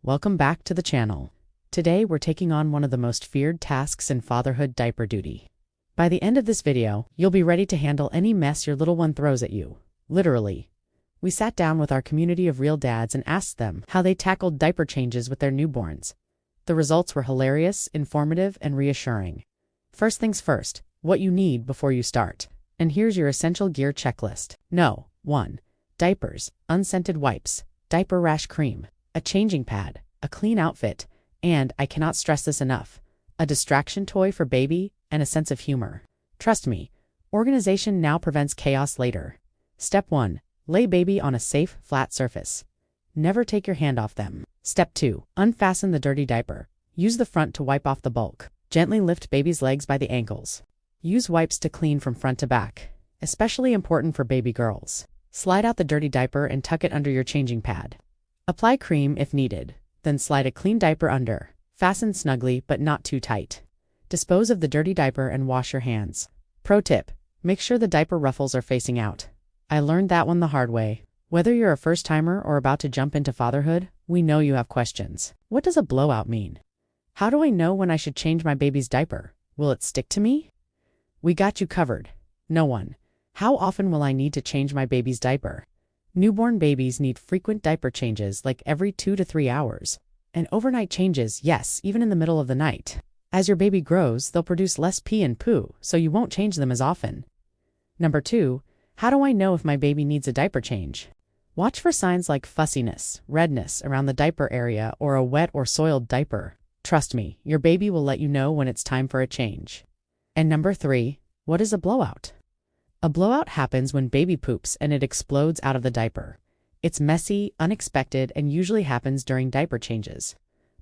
welcome back to the channel. Today we're taking on one of the most feared tasks in fatherhood: diaper duty. By the end of this video, you'll be ready to handle any mess your little one throws at you. Literally. We sat down with our community of real dads and asked them how they tackled diaper changes with their newborns. The results were hilarious, informative, and reassuring. First things first, what you need before you start. And here's your essential gear checklist. 1. Diapers, unscented wipes, diaper rash cream, a changing pad, a clean outfit, and, I cannot stress this enough, a distraction toy for baby and a sense of humor. Trust me, organization now prevents chaos later. Step 1. Lay baby on a safe, flat surface. Never take your hand off them. Step 2. Unfasten the dirty diaper. Use the front to wipe off the bulk. Gently lift baby's legs by the ankles. Use wipes to clean from front to back. Especially important for baby girls. Slide out the dirty diaper and tuck it under your changing pad. Apply cream if needed, then slide a clean diaper under. Fasten snugly but not too tight. Dispose of the dirty diaper and wash your hands. Pro tip: make sure the diaper ruffles are facing out. I learned that one the hard way. Whether you're a first-timer or about to jump into fatherhood, we know you have questions. What does a blowout mean? How do I know when I should change my baby's diaper? Will it stick to me? We got you covered. No one. How often will I need to change my baby's diaper? Newborn babies need frequent diaper changes, like every 2 to 3 hours. And overnight changes, yes, even in the middle of the night. As your baby grows, they'll produce less pee and poo, so you won't change them as often. Number 2, how do I know if my baby needs a diaper change? Watch for signs like fussiness, redness around the diaper area, or a wet or soiled diaper. Trust me, your baby will let you know when it's time for a change. And number 3, what is a blowout? A blowout happens when baby poops and it explodes out of the diaper. It's messy, unexpected, and usually happens during diaper changes.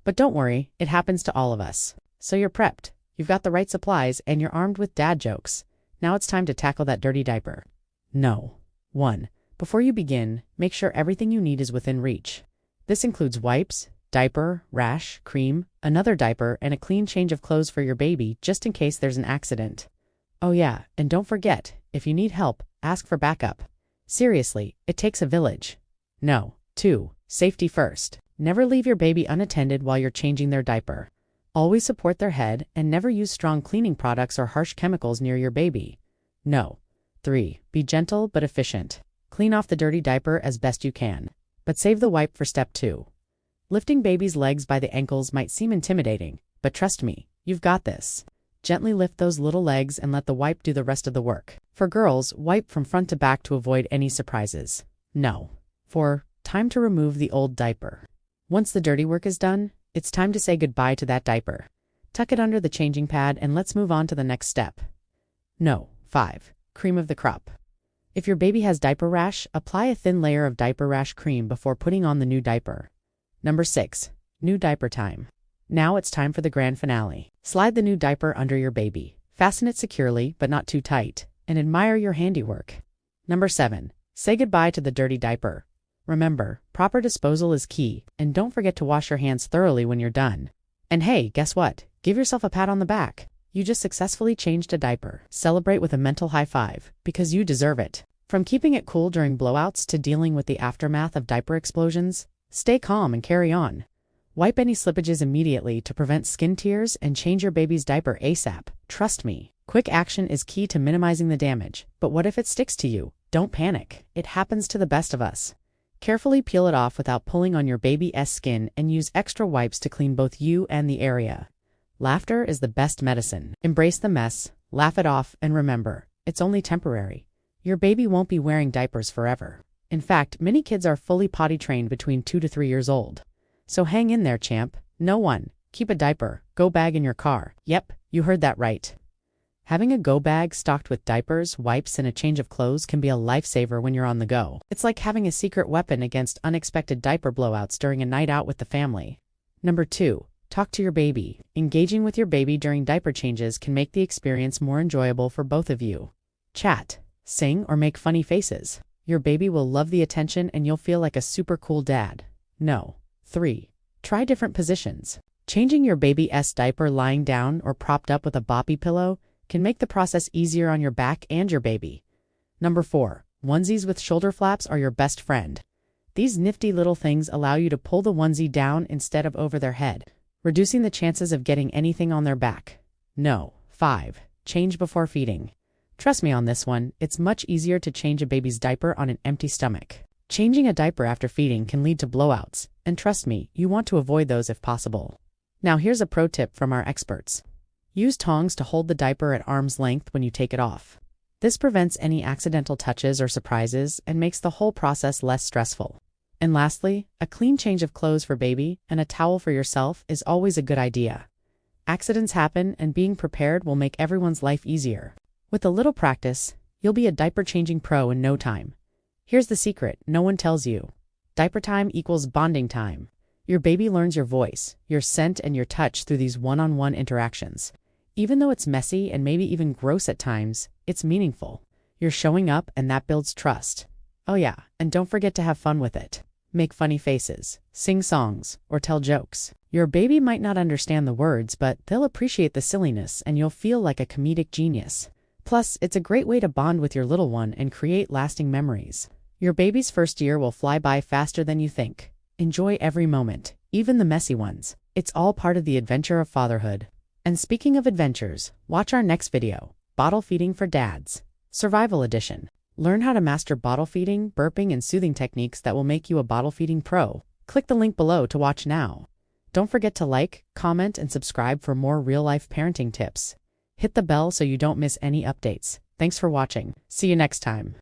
But don't worry, it happens to all of us. So you're prepped, you've got the right supplies, and you're armed with dad jokes. Now it's time to tackle that dirty diaper. 1. Before you begin, make sure everything you need is within reach. This includes wipes, diaper, rash, cream, another diaper, and a clean change of clothes for your baby just in case there's an accident. Oh yeah, and don't forget, if you need help, ask for backup. Seriously, it takes a village. 2. Safety first. Never leave your baby unattended while you're changing their diaper. Always support their head and never use strong cleaning products or harsh chemicals near your baby. 3. Be gentle but efficient. Clean off the dirty diaper as best you can. But save the wipe for step 2. Lifting baby's legs by the ankles might seem intimidating, but trust me, you've got this. Gently lift those little legs and let the wipe do the rest of the work. For girls, wipe from front to back to avoid any surprises. 4. Time to remove the old diaper. Once the dirty work is done, it's time to say goodbye to that diaper. Tuck it under the changing pad and let's move on to the next step. 5. Cream of the crop. If your baby has diaper rash, apply a thin layer of diaper rash cream before putting on the new diaper. 6. New diaper time. Now it's time for the grand finale. Slide the new diaper under your baby. Fasten it securely, but not too tight, and admire your handiwork. 7. Say goodbye to the dirty diaper. Remember, proper disposal is key, and don't forget to wash your hands thoroughly when you're done. And hey, guess what? Give yourself a pat on the back. You just successfully changed a diaper. Celebrate with a mental high five, because you deserve it. From keeping it cool during blowouts to dealing with the aftermath of diaper explosions, stay calm and carry on. Wipe any slippages immediately to prevent skin tears and change your baby's diaper ASAP. Trust me, quick action is key to minimizing the damage. But what if it sticks to you? Don't panic. It happens to the best of us. Carefully peel it off without pulling on your baby's skin and use extra wipes to clean both you and the area. Laughter is the best medicine. Embrace the mess, laugh it off, and remember, it's only temporary. Your baby won't be wearing diapers forever. In fact, many kids are fully potty trained between 2 to 3 years old. So hang in there, champ. Keep a diaper, go bag in your car. Yep, you heard that right. Having a go bag stocked with diapers, wipes, and a change of clothes can be a lifesaver when you're on the go. It's like having a secret weapon against unexpected diaper blowouts during a night out with the family. 2. Talk to your baby. Engaging with your baby during diaper changes can make the experience more enjoyable for both of you. Chat, sing, or make funny faces. Your baby will love the attention and you'll feel like a super cool dad. 3. Try different positions. Changing your baby's diaper lying down or propped up with a boppy pillow can make the process easier on your back and your baby. 4. Onesies with shoulder flaps are your best friend. These nifty little things allow you to pull the onesie down instead of over their head, reducing the chances of getting anything on their back. No. 5. Change before feeding. Trust me on this one, it's much easier to change a baby's diaper on an empty stomach. Changing a diaper after feeding can lead to blowouts, and trust me, you want to avoid those if possible. Now here's a pro tip from our experts. Use tongs to hold the diaper at arm's length when you take it off. This prevents any accidental touches or surprises and makes the whole process less stressful. And lastly, a clean change of clothes for baby and a towel for yourself is always a good idea. Accidents happen, and being prepared will make everyone's life easier. With a little practice, you'll be a diaper-changing pro in no time. Here's the secret no one tells you. Diaper time equals bonding time. Your baby learns your voice, your scent, and your touch through these one-on-one interactions. Even though it's messy and maybe even gross at times, it's meaningful. You're showing up, and that builds trust. Oh yeah, and don't forget to have fun with it. Make funny faces, sing songs, or tell jokes. Your baby might not understand the words, but they'll appreciate the silliness, and you'll feel like a comedic genius. Plus, it's a great way to bond with your little one and create lasting memories. Your baby's first year will fly by faster than you think. Enjoy every moment, even the messy ones. It's all part of the adventure of fatherhood. And speaking of adventures, watch our next video, Bottle Feeding for Dads, Survival Edition. Learn how to master bottle feeding, burping, and soothing techniques that will make you a bottle feeding pro. Click the link below to watch now. Don't forget to like, comment, and subscribe for more real-life parenting tips. Hit the bell so you don't miss any updates. Thanks for watching. See you next time.